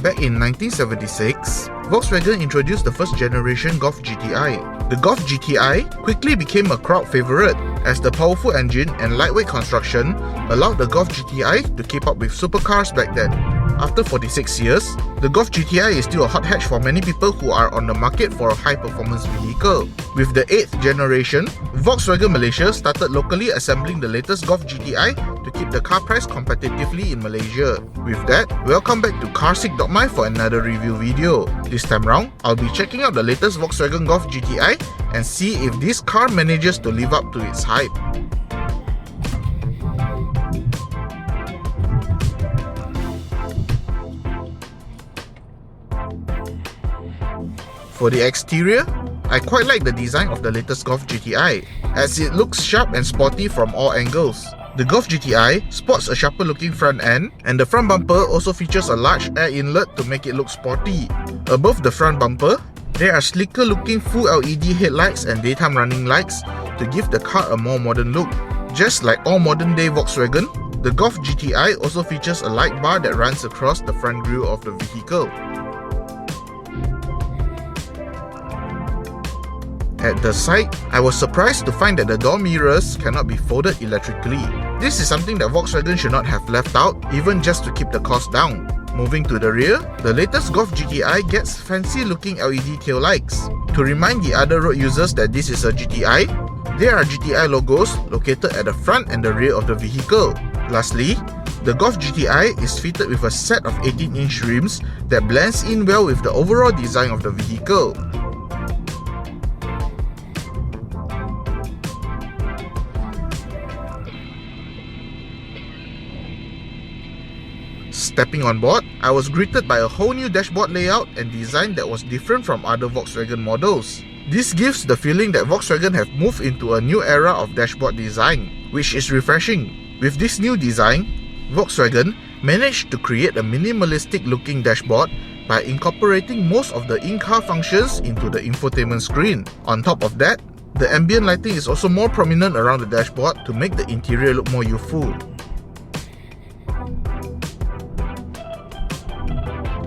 Back in 1976, Volkswagen introduced the first generation Golf GTi. The Golf GTi quickly became a crowd favorite as the powerful engine and lightweight construction allowed the Golf GTi to keep up with supercars back then. After 46 years, the Golf GTi is still a hot hatch for many people who are on the market for a high-performance vehicle. With the 8th generation, Volkswagen Malaysia started locally assembling the latest Golf GTi to keep the car priced competitively in Malaysia. With that, welcome back to Carsick.my for another review video. This time round, I'll be checking out the latest Volkswagen Golf GTi and see if this car manages to live up to its hype. For the exterior, I quite like the design of the latest Golf GTi, as it looks sharp and sporty from all angles. The Golf GTi sports a sharper looking front end, and the front bumper also features a large air inlet to make it look sporty. Above the front bumper, there are sleeker looking full LED headlights and daytime running lights to give the car a more modern look. Just like all modern day Volkswagen, the Golf GTi also features a light bar that runs across the front grille of the vehicle. At the side, I was surprised to find that the door mirrors cannot be folded electrically. This is something that Volkswagen should not have left out, even just to keep the cost down. Moving to the rear, the latest Golf GTi gets fancy looking LED tail lights. To remind the other road users that this is a GTi, there are GTi logos located at the front and the rear of the vehicle. Lastly, the Golf GTi is fitted with a set of 18-inch rims that blends in well with the overall design of the vehicle. Stepping on board, I was greeted by a whole new dashboard layout and design that was different from other Volkswagen models. This gives the feeling that Volkswagen have moved into a new era of dashboard design, which is refreshing. With this new design, Volkswagen managed to create a minimalistic looking dashboard by incorporating most of the in-car functions into the infotainment screen. On top of that, the ambient lighting is also more prominent around the dashboard to make the interior look more youthful.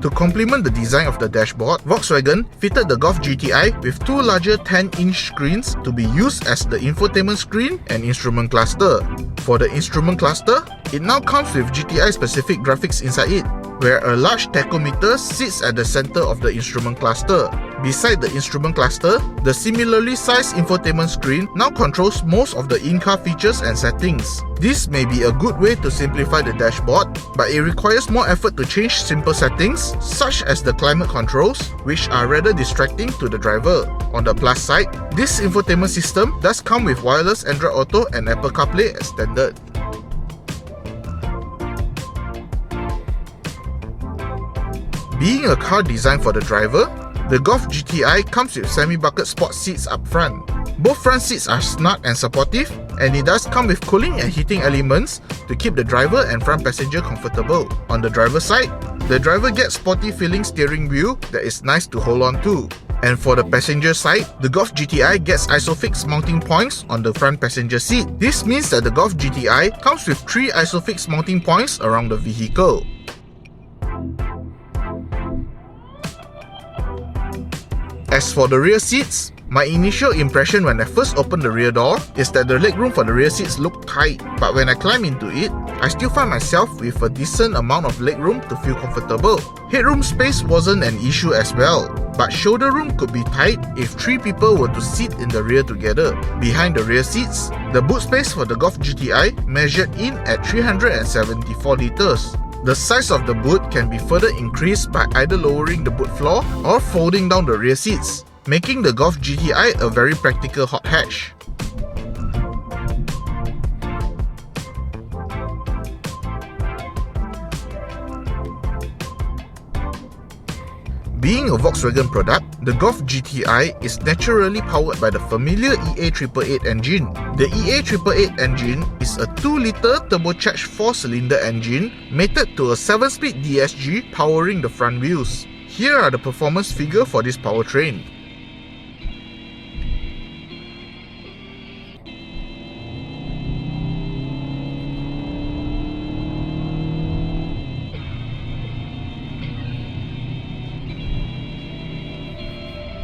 To complement the design of the dashboard, Volkswagen fitted the Golf GTi with two larger 10-inch screens to be used as the infotainment screen and instrument cluster. For the instrument cluster, it now comes with GTi-specific graphics inside it, where a large tachometer sits at the center of the instrument cluster. Beside the instrument cluster, the similarly sized infotainment screen now controls most of the in-car features and settings. This may be a good way to simplify the dashboard, but it requires more effort to change simple settings, such as the climate controls, which are rather distracting to the driver. On the plus side, this infotainment system does come with wireless Android Auto and Apple CarPlay as standard. Being a car designed for the driver, the Golf GTi comes with semi-bucket sport seats up front. Both front seats are snug and supportive, and it does come with cooling and heating elements to keep the driver and front passenger comfortable. On the driver's side, the driver gets sporty feeling steering wheel that is nice to hold on to. And for the passenger side, the Golf GTi gets ISOFIX mounting points on the front passenger seat. This means that the Golf GTi comes with 3 ISOFIX mounting points around the vehicle. As for the rear seats, my initial impression when I first opened the rear door is that the legroom for the rear seats looked tight, but when I climb into it, I still find myself with a decent amount of legroom to feel comfortable. Headroom space wasn't an issue as well, but shoulder room could be tight if 3 people were to sit in the rear together. Behind the rear seats, the boot space for the Golf GTi measured in at 374 liters. The size of the boot can be further increased by either lowering the boot floor or folding down the rear seats, making the Golf GTi a very practical hot hatch. Being a Volkswagen product, the Golf GTi is naturally powered by the familiar EA888 engine. The EA888 engine is a 2-liter turbocharged 4-cylinder engine mated to a 7-speed DSG powering the front wheels. Here are the performance figures for this powertrain.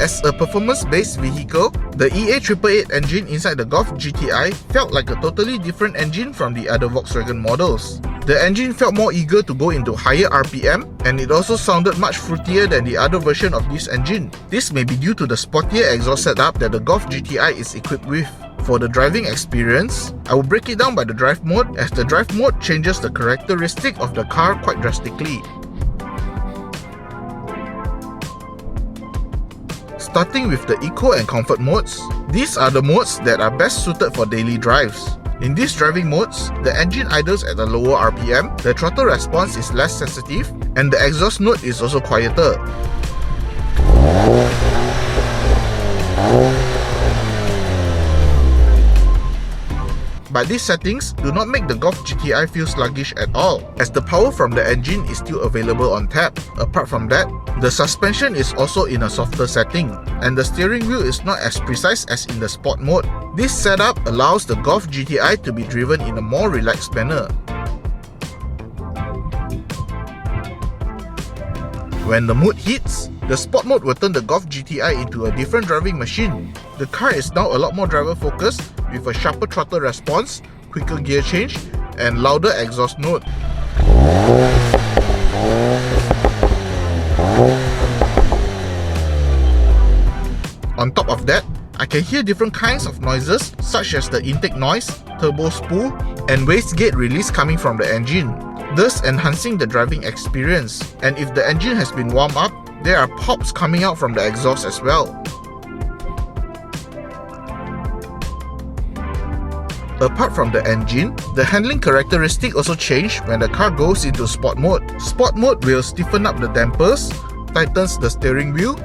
As a performance-based vehicle, the EA888 engine inside the Golf GTi felt like a totally different engine from the other Volkswagen models. The engine felt more eager to go into higher RPM, and it also sounded much fruitier than the other version of this engine. This may be due to the sportier exhaust setup that the Golf GTi is equipped with. For the driving experience, I will break it down by the drive mode, as the drive mode changes the characteristic of the car quite drastically. Starting with the Eco and Comfort modes, these are the modes that are best suited for daily drives. In these driving modes, the engine idles at a lower RPM, the throttle response is less sensitive, and the exhaust note is also quieter. But these settings do not make the Golf GTi feel sluggish at all, as the power from the engine is still available on tap. Apart from that, the suspension is also in a softer setting, and the steering wheel is not as precise as in the Sport mode. This setup allows the Golf GTi to be driven in a more relaxed manner. When the mood hits, the Sport mode will turn the Golf GTi into a different driving machine. The car is now a lot more driver focused, with a sharper throttle response, quicker gear change, and louder exhaust note. On top of that, I can hear different kinds of noises such as the intake noise, turbo spool, and wastegate release coming from the engine, thus enhancing the driving experience. And if the engine has been warmed up, there are pops coming out from the exhaust as well. Apart from the engine, the handling characteristic also change when the car goes into Sport mode. Sport mode will stiffen up the dampers, tightens the steering wheel,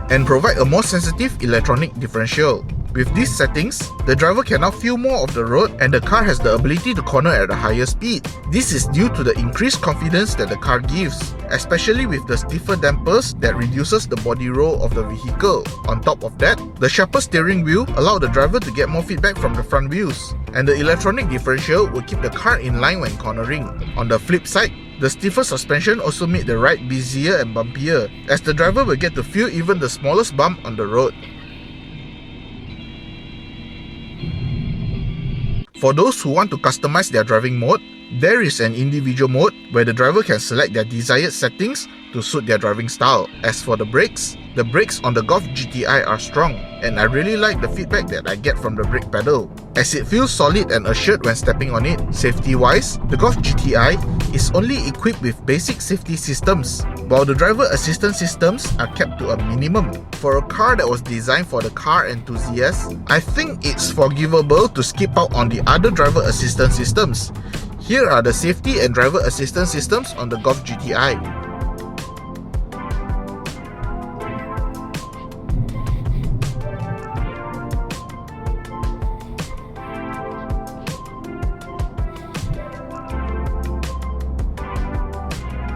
and provide a more sensitive electronic differential. With these settings, the driver can now feel more of the road, and the car has the ability to corner at a higher speed. This is due to the increased confidence that the car gives, especially with the stiffer dampers that reduces the body roll of the vehicle. On top of that, the sharper steering wheel allows the driver to get more feedback from the front wheels, and the electronic differential will keep the car in line when cornering. On the flip side, the stiffer suspension also made the ride busier and bumpier, as the driver will get to feel even the smallest bump on the road. For those who want to customize their driving mode, there is an individual mode where the driver can select their desired settings to suit their driving style. As for the brakes on the Golf GTi are strong, and I really like the feedback that I get from the brake pedal, as it feels solid and assured when stepping on it. Safety-wise, the Golf GTi is only equipped with basic safety systems, while the driver assistance systems are kept to a minimum. For a car that was designed for the car enthusiast, I think it's forgivable to skip out on the other driver assistance systems. Here are the safety and driver assistance systems on the Golf GTi.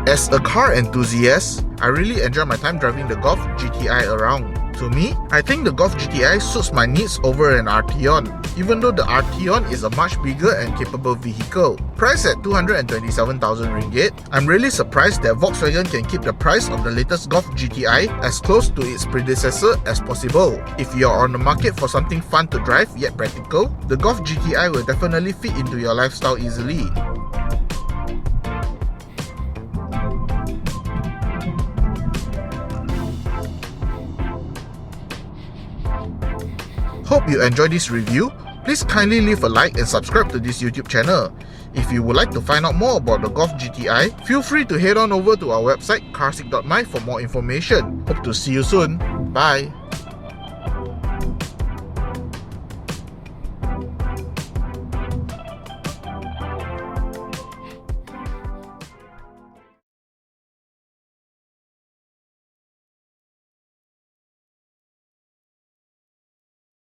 As a car enthusiast, I really enjoy my time driving the Golf GTi around. To me, I think the Golf GTi suits my needs over an Arteon, even though the Arteon is a much bigger and capable vehicle. Priced at 227,000 ringgit, I'm really surprised that Volkswagen can keep the price of the latest Golf GTi as close to its predecessor as possible. If you're on the market for something fun to drive yet practical, the Golf GTi will definitely fit into your lifestyle easily. Hope you enjoyed this review. Please kindly leave a like and subscribe to this YouTube channel. If you would like to find out more about the Golf GTi, feel free to head on over to our website carsick.my for more information. Hope to see you soon. Bye.